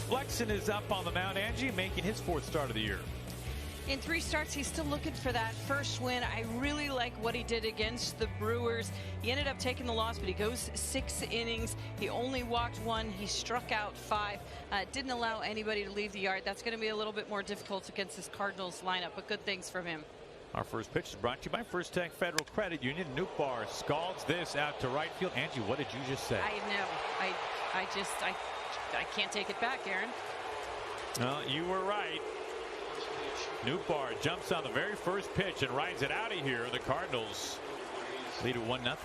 Flexen is up on the mound. Angie making his 4th start of the year. In 3 starts, he's still looking for that first win. I really like what he did against the Brewers. He ended up taking the loss, but he goes 6 innings. He only walked 1. He struck out 5. Didn't allow anybody to leave the yard. That's going to be a little bit more difficult against this Cardinals lineup, but good things from him. Our first pitch is brought to you by First Tech Federal Credit Union. Nootbaar scalds this out to right field. Angie, what did you just say? I know. I can't take it back, Aaron. Well, you were right. Nootbaar jumps on the very first pitch and rides it out of here. The Cardinals lead at 1-0.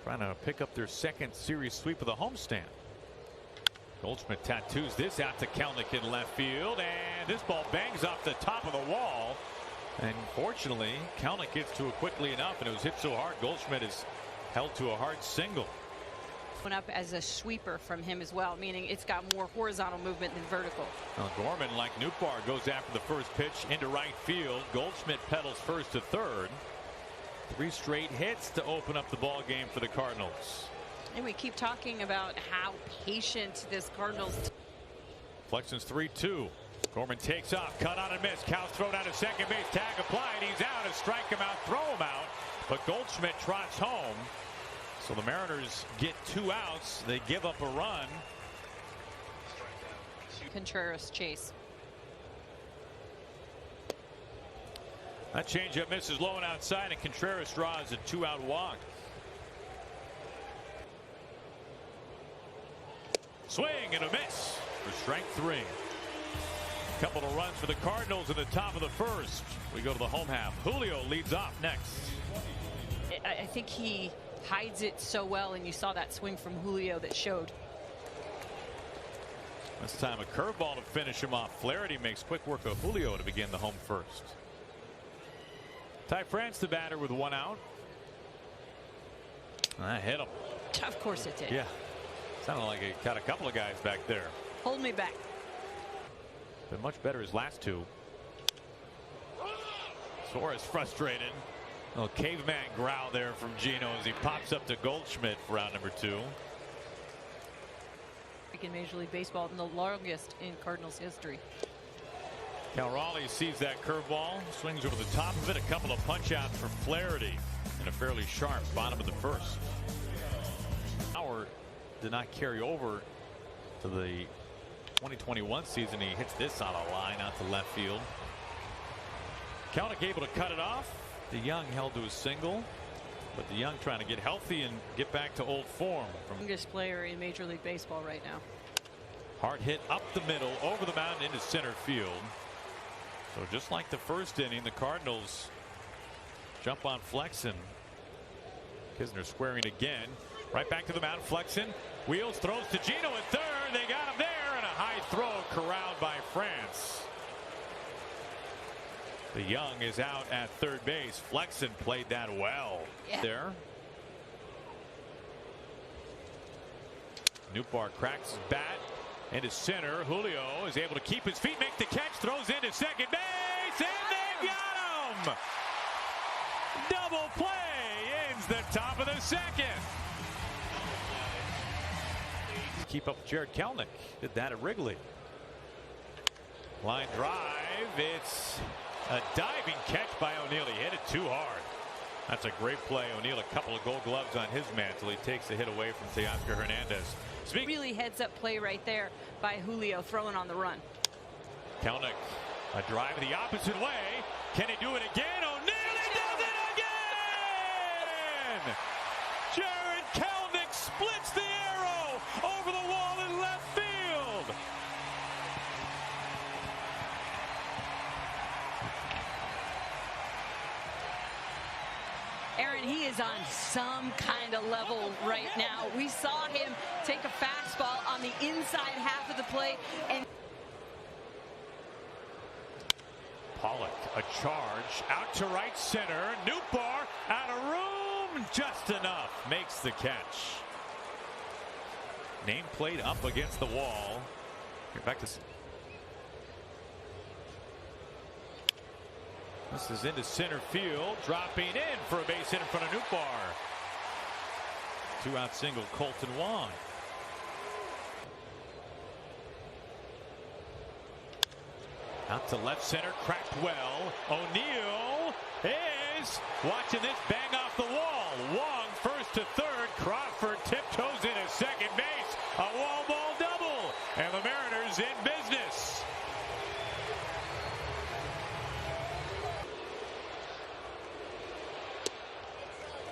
Trying to pick up their 2nd series sweep of the homestand. Goldschmidt tattoos this out to Kelnick in left field, and this ball bangs off the top of the wall. And fortunately, Kelnick gets to it quickly enough, and it was hit so hard, Goldschmidt is held to a hard single. Went up as a sweeper from him as well, meaning it's got more horizontal movement than vertical. Well, Gorman, like Nootbaar, goes after the first pitch into right field. Goldschmidt pedals first to third. 3 straight hits to open up the ball game for the Cardinals. And we keep talking about how patient this Cardinals. Flexen's 3-2. Gorman takes off, cut on and miss. Couch thrown out to second base, tag applied. He's out. Strike him out, throw him out. But Goldschmidt trots home. So the Mariners get 2 outs. They give up a run. Contreras chase. That changeup misses low and outside, and Contreras draws a 2-out walk. Swing and a miss for strike 3. Couple of runs for the Cardinals in the top of the first. We go to the home half. Julio leads off next. I think he hides it so well, and you saw that swing from Julio that showed. This time a curveball to finish him off. Flaherty makes quick work of Julio to begin the home first. Ty France the batter with 1 out. I hit him. Of course it did. Yeah. Sounded like it caught a couple of guys back there. Hold me back. Been much better his last 2. Suarez frustrated. A little caveman growl there from Gino as he pops up to Goldschmidt for round number 2. In Major League Baseball, and the longest in Cardinals history. Cal Raleigh sees that curveball, swings over the top of it. A couple of punch outs for Flaherty in a fairly sharp bottom of the first. Howard did not carry over to the 2021 season. He hits this on a line out to left field. Kelnick able to cut it off. DeYoung held to a single, but DeYoung trying to get healthy and get back to old form. Youngest player in Major League Baseball right now. Hard hit up the middle, over the mound into center field. So just like the first inning, the Cardinals jump on Flexen. Kisner squaring again. Right back to the mound. Flexen wheels, throws to Gino at third. They got him there, and a high throw corralled by France. The Young is out at third base. Flexen played that well. Yeah. There. Nootbaar cracks his bat into center. Julio is able to keep his feet, make the catch, throws into second base, and they got him! Double play ends the top of the second. Keep up with Jared Kelnick. Did that at Wrigley. Line drive. It's a diving catch by O'Neill. He hit it too hard. That's a great play. O'Neill, a couple of gold gloves on his mantle. He takes the hit away from Teoscar Hernandez. Really heads up play right there by Julio, throwing on the run. Kelnick, a drive the opposite way. Can he do it again? O'Neill, he does it again! Jared Kelnick splits the arrow over the wall in left field. Aaron, he is on some kind of level right now. We saw him take a fastball on the inside half of the plate, and Pollock, a charge out to right center. Nootbaar out of room, just enough, makes the catch. Nameplate up against the wall. Get back to. This is into center field, dropping in for a base hit in front of Nootbaar. 2-out single, Colton Wong. Out to left center, cracked well. O'Neill is watching this bang off the wall. Wong first to third. Crawford tiptoes in at second base. A wall ball double. And the Mariners in business.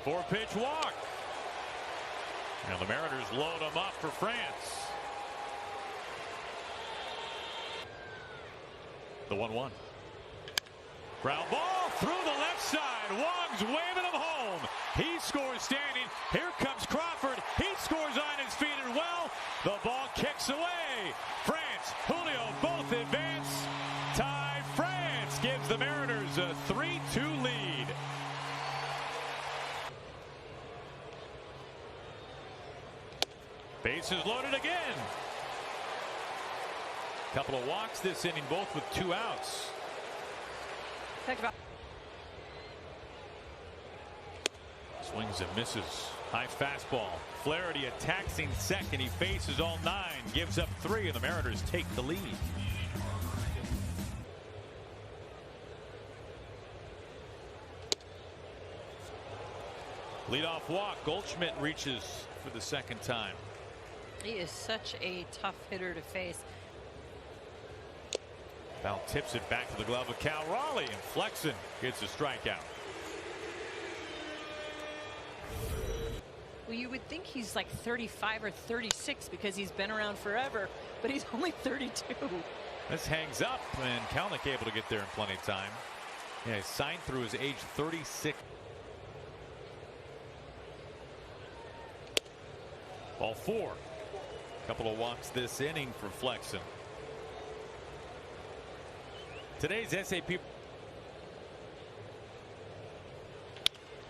Four-pitch walk. And the Mariners load him up for France. The 1-1. Ground ball through the left side. Wong's waving him home. He scores standing. Here comes Crawford. He scores on his feet as well. The ball kicks away. France, Julio both advance. Tie. France gives the Mariners a 3-2 lead. Bases loaded again. Couple of walks this inning, both with 2 outs. Swings and misses. High fastball. Flaherty attacks in second. He faces all 9. Gives up 3, and the Mariners take the lead. Leadoff walk. Goldschmidt reaches for the second time. He is such a tough hitter to face. Bell tips it back to the glove of Cal Raleigh, and Flexen gets a strikeout. Well, you would think he's like 35 or 36 because he's been around forever, but he's only 32. This hangs up, and Kelnick able to get there in plenty of time. Yeah, he signed through his age 36. Ball 4. Couple of walks this inning for Flexen. Today's SAP.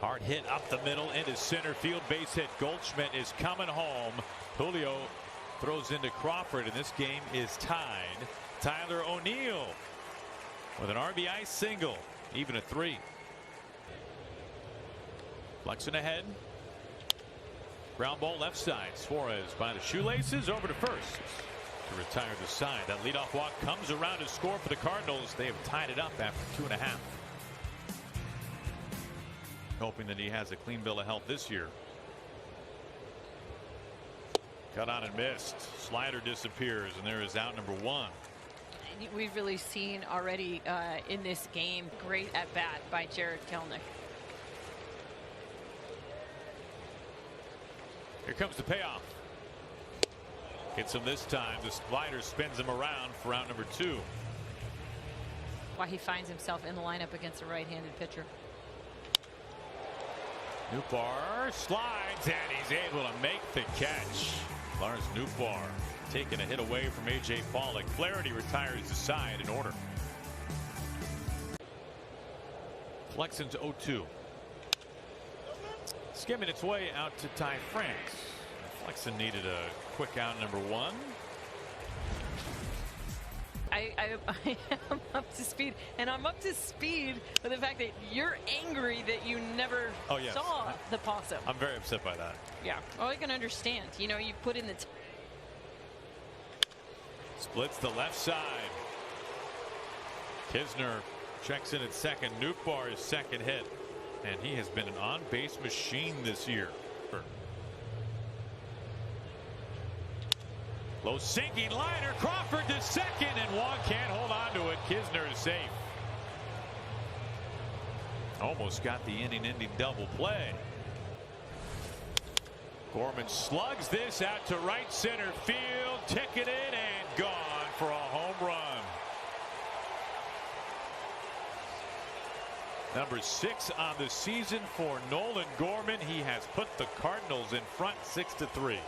Hard hit up the middle into center field. Base hit. Goldschmidt is coming home. Julio throws into Crawford, and this game is tied. Tyler O'Neill with an RBI single, even at 3. Flexen ahead. Ground ball left side. Suarez by the shoelaces over to first to retire the side. That leadoff walk comes around to score for the Cardinals. They have tied it up after 2.5. Hoping that he has a clean bill of health this year. Cut on and missed. Slider disappears, and there is out number 1. We've really seen already in this game great at bat by Jared Kelnick. Here comes the payoff. Hits him this time. The slider spins him around for out number 2. Why he finds himself in the lineup against a right-handed pitcher. Nootbaar slides, and he's able to make the catch. Lars Nootbaar taking a hit away from A.J. Pollock. Flaherty retires the side in order. Flexen's 0-2. Skimming its way out to tie France. Flexen needed a quick out number 1. I am up to speed, and I'm up to speed with the fact that you're angry that you never saw the possum. I'm very upset by that. Yeah, well, I can understand. You know, you put in the splits the left side. Kisner checks in at second. Nootbaar's second hit, and he has been an on-base machine this year. Low sinking liner. Crawford to second, and Wong can't hold on to it. Kisner is safe. Almost got the inning-ending double play. Gorman slugs this out to right center field. Ticketed and gone for a home run. Number 6 on the season for Nolan Gorman. He has put the Cardinals in front 6-3.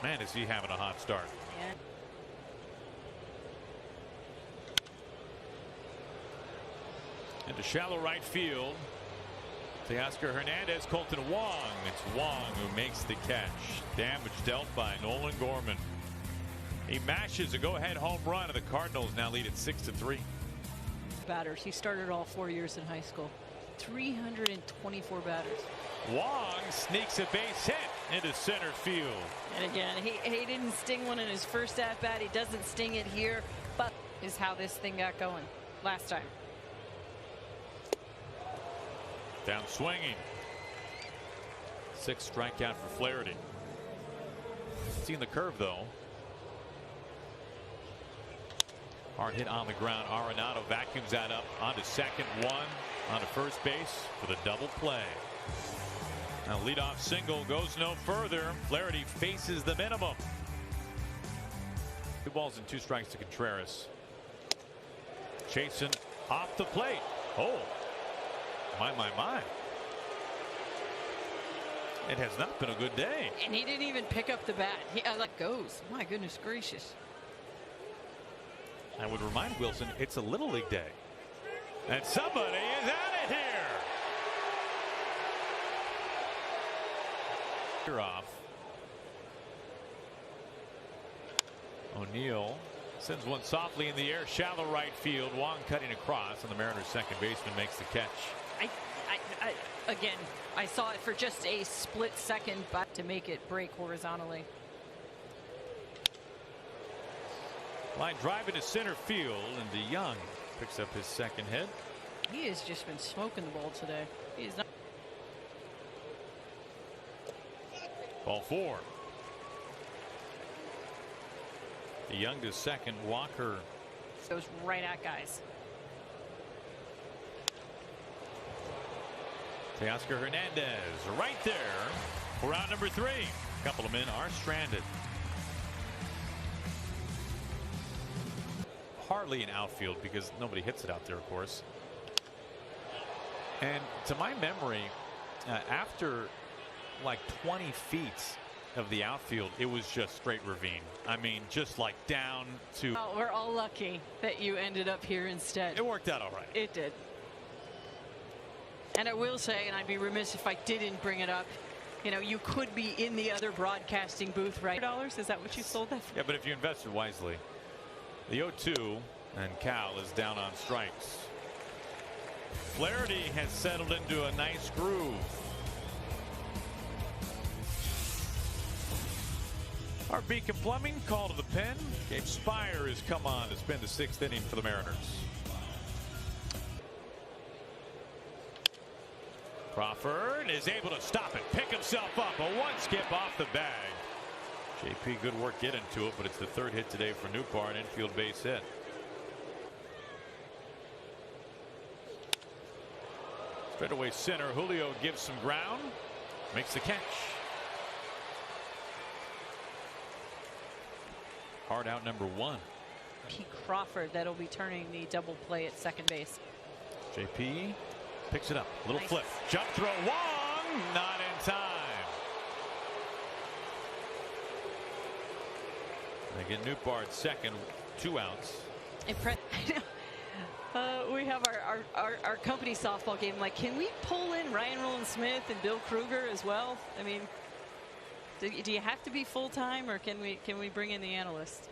Man, is he having a hot start. Yeah. Into shallow right field. Teoscar Hernandez, Colton Wong. It's Wong who makes the catch. Damage dealt by Nolan Gorman. He mashes a go-ahead home run, and the Cardinals now lead at 6-3. Batters. He started all 4 years in high school. 324 batters. Wong sneaks a base hit into center field. And again, he didn't sting one in his first at bat. He doesn't sting it here, but is how this thing got going last time. Down swinging. 6th strikeout for Flaherty. Seeing the curve though. Hard hit on the ground. Arenado vacuums that up onto second. One onto first base for the double play. Now leadoff single goes no further. Flaherty faces the minimum. 2 balls and 2 strikes to Contreras. Chasing off the plate. Oh, my. It has not been a good day. And he didn't even pick up the bat. He like goes. My goodness gracious. I would remind Wilson, it's a Little League day. And somebody is at it here. You're off. O'Neill sends one softly in the air, shallow right field. Wong cutting across, and the Mariners' second baseman makes the catch. Again, I saw it for just a split second, but to make it break horizontally. Line drive into center field, and DeYoung picks up his second hit. He has just been smoking the ball today. He is not. Ball 4. DeYoung to second. Walker goes right at guys. Teoscar Hernandez right there for out number 3. A couple of men are stranded. Hardly an outfield because nobody hits it out there, of course. And to my memory, after like 20 feet of the outfield, it was just straight ravine. I mean, just like down to. Oh, we're all lucky that you ended up here instead. It worked out all right. It did. And I will say, and I'd be remiss if I didn't bring it up, you know, you could be in the other broadcasting booth, right? $1? Is that what you sold that for? Yeah, but if you invested wisely. The 0-2, and Cal is down on strikes. Flaherty has settled into a nice groove. Our Beacon Plumbing call to the pen. Gabe Spire has come on to spend the 6th inning for the Mariners. Crawford is able to stop it, pick himself up, a 1 skip off the bag. JP, good work getting to it, but it's the 3rd hit today for Newpar, an infield base hit. Straightaway center, Julio gives some ground, makes the catch. Hard out number 1. Pete Crawford, that'll be turning the double play at second base. JP picks it up, little Nice. flip, jump throw, Wong, not in time. They get Newpar at second, 2 outs. We have our company softball game. Like, can we pull in Ryan Rowland-Smith and Bill Kruger as well? I mean, do you have to be full time, or can we bring in the analyst?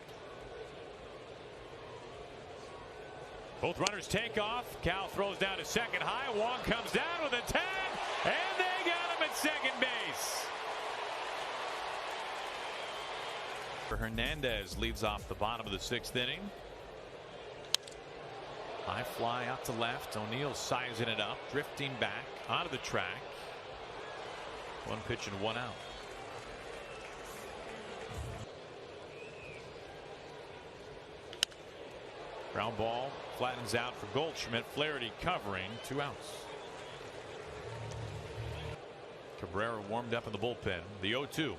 Both runners take off. Cal throws down to second high. Wong comes down with a tag, and they got him at second base. Hernandez leads off the bottom of the 6th inning. High fly out to left. O'Neill sizing it up, drifting back onto the track. 1 pitch and 1 out. Ground ball flattens out for Goldschmidt. Flaherty covering, 2 outs. Cabrera warmed up in the bullpen. The 0-2.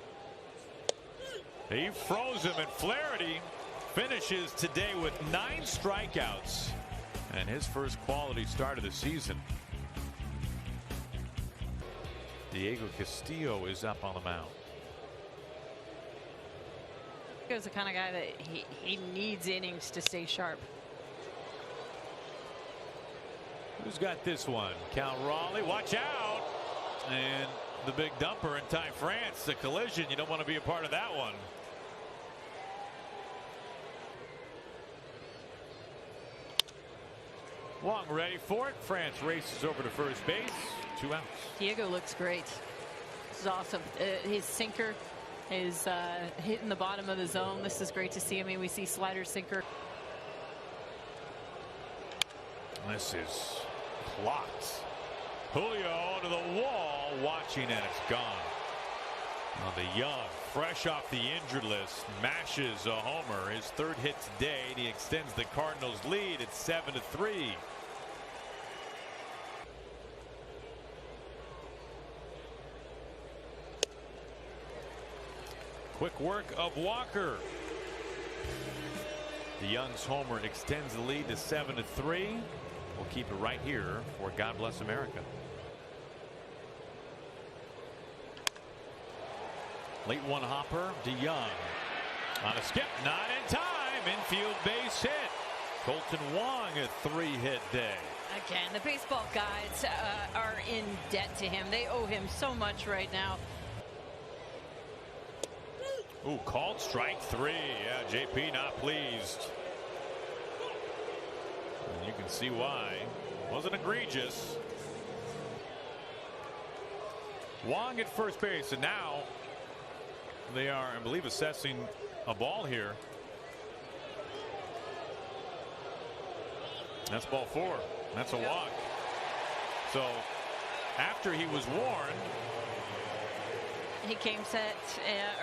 He froze him, and Flaherty finishes today with 9 strikeouts and his first quality start of the season. Diego Castillo is up on the mound. He's the kind of guy that he needs innings to stay sharp. Who's got this one? Cal Raleigh, watch out. And the big dumper in Ty France, the collision. You don't want to be a part of that one. Wong ready for it. France races over to first base. 2 outs. Diego looks great. This is awesome. His sinker is hitting the bottom of the zone. This is great to see. I mean, we see slider, sinker. This is clocked. Julio to the wall, watching, and it's gone. Now the young, fresh off the injured list, mashes a homer. His 3rd hit today, and he extends the Cardinals' lead at 7-3. Quick work of Walker. The Young's homer extends the lead to 7-3. We'll keep it right here for God Bless America. Late one hopper, DeYoung on a skip, not in time. Infield base hit. Colton Wong a 3-hit day. Again, the baseball guys are in debt to him. They owe him so much right now. Ooh, called strike 3. Yeah, JP not pleased. And you can see why. Wasn't egregious. Wong at first base, and now they are, I believe, assessing a ball here. That's ball 4. That's a walk. So after he was warned, he came set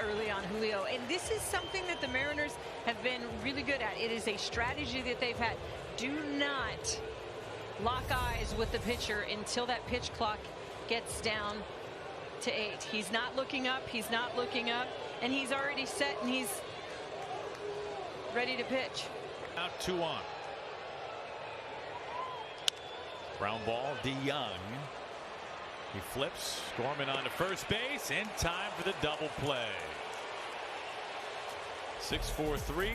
early on Julio, and this is something that the Mariners have been really good at. It is a strategy that they've had. Do not lock eyes with the pitcher until that pitch clock gets down to 8. He's not looking up. He's not looking up, and he's already set, and he's ready to pitch. Out 2 on. Ground ball, DeYoung. He flips. Gorman onto first base in time for the double play. 6-4-3,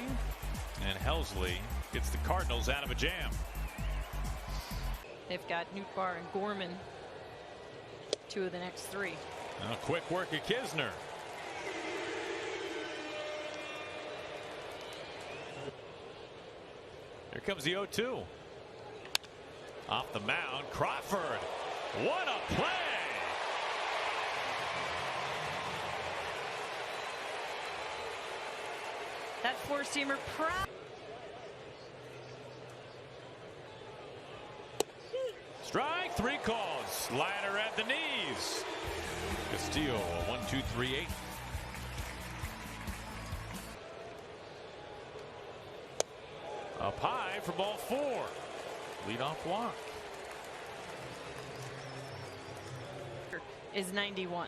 and Helsley gets the Cardinals out of a jam. They've got Nootbaar and Gorman, 2 of the next 3. A quick work of Kisner. Here comes the 0-2. Off the mound, Crawford. What a play! That 4-seamer proud. Strike 3 called. Slider at the knees. Castillo, 1-2-3-8. Up high for ball 4. Leadoff walk. Is 91.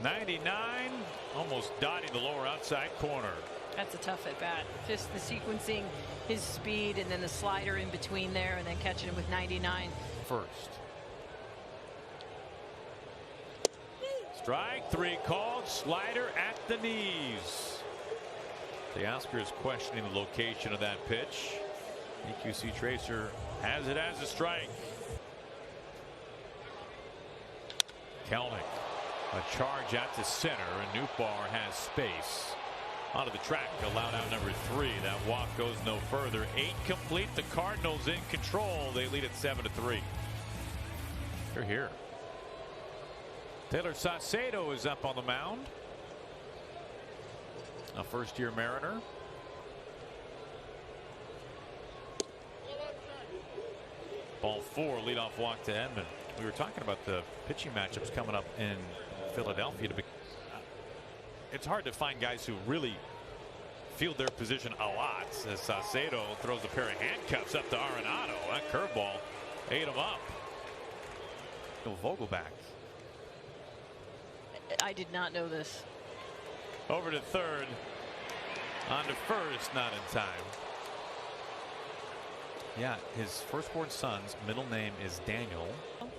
99, almost dotting the lower outside corner. That's a tough at bat. Just the sequencing, his speed, and then the slider in between there, and then catching him with 99. First. Strike 3 called. Slider at the knees. The Oscar is questioning the location of that pitch. EQC Tracer has it as a strike. Kelnick, a charge out to center, and Nootbaar has space. Onto the track, allowed out number 3. That walk goes no further. 8 complete. The Cardinals in control. They lead at 7-3. They're here. Taylor Saucedo is up on the mound. A first-year Mariner. Ball 4, leadoff walk to Edman. We were talking about the pitching matchups coming up in Philadelphia. It's hard to find guys who really field their position a lot, as Saucedo throws a pair of handcuffs up to Arenado. That curveball ate him up. Vogelback. I did not know this. Over to third. On to first, not in time. Yeah, his firstborn son's middle name is Daniel.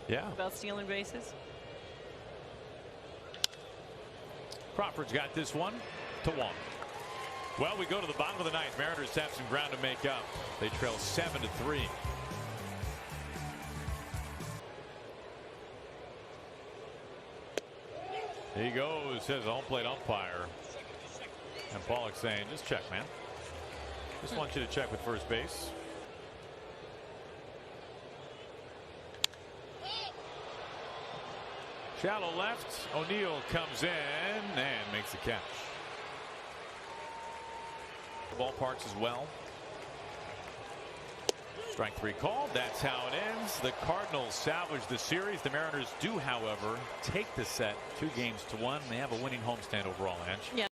Yeah. About stealing bases. Crawford's got this one to 1. Well, we go to the bottom of the ninth. Mariners have some ground to make up. They trail 7-3. He goes, says the home plate umpire. And Pollock saying, just check, man. Just want you to check with first base. Shallow left. O'Neill comes in and makes the catch. Ballparks as well. Strike three called. That's how it ends. The Cardinals salvage the series. The Mariners do, however, take the set 2-1. They have a winning homestand overall, Ange. Yeah.